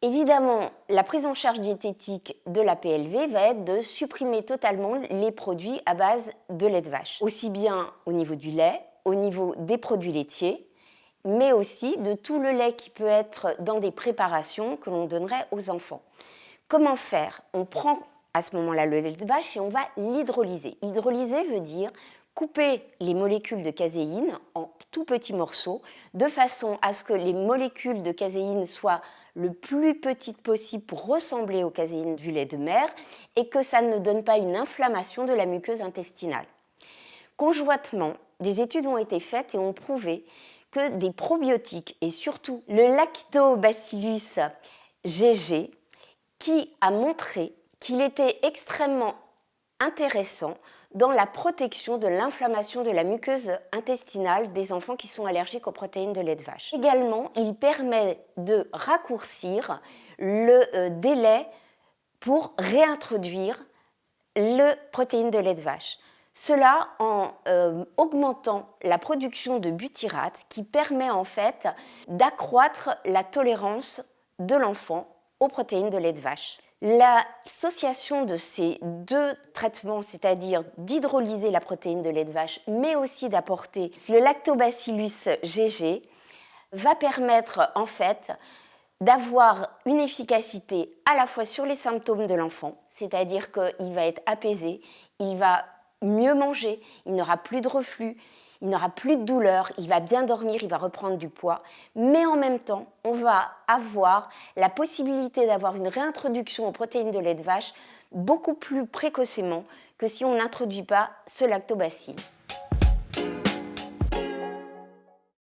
Évidemment, la prise en charge diététique de la PLV va être de supprimer totalement les produits à base de lait de vache, aussi bien au niveau du lait, au niveau des produits laitiers, mais aussi de tout le lait qui peut être dans des préparations que l'on donnerait aux enfants. Comment faire? On prend à ce moment-là le lait de vache et on va l'hydrolyser. Hydrolyser veut dire couper les molécules de caséine en tout petits morceaux de façon à ce que les molécules de caséine soient le plus petites possible pour ressembler aux caséines du lait de mer et que ça ne donne pas une inflammation de la muqueuse intestinale. Conjointement, des études ont été faites et ont prouvé que des probiotiques et surtout le Lactobacillus GG qui a montré qu'il était extrêmement intéressant dans la protection de l'inflammation de la muqueuse intestinale des enfants qui sont allergiques aux protéines de lait de vache. Également, il permet de raccourcir le délai pour réintroduire le protéine de lait de vache. Cela en augmentant la production de butyrate qui permet en fait d'accroître la tolérance de l'enfant aux protéines de lait de vache. L'association de ces deux traitements, c'est-à-dire d'hydrolyser la protéine de lait de vache, mais aussi d'apporter le Lactobacillus GG, va permettre en fait d'avoir une efficacité à la fois sur les symptômes de l'enfant, c'est-à-dire qu'il va être apaisé, il va mieux manger, il n'aura plus de reflux, il n'aura plus de douleur, il va bien dormir, il va reprendre du poids, mais en même temps, on va avoir la possibilité d'avoir une réintroduction aux protéines de lait de vache beaucoup plus précocement que si on n'introduit pas ce lactobacille.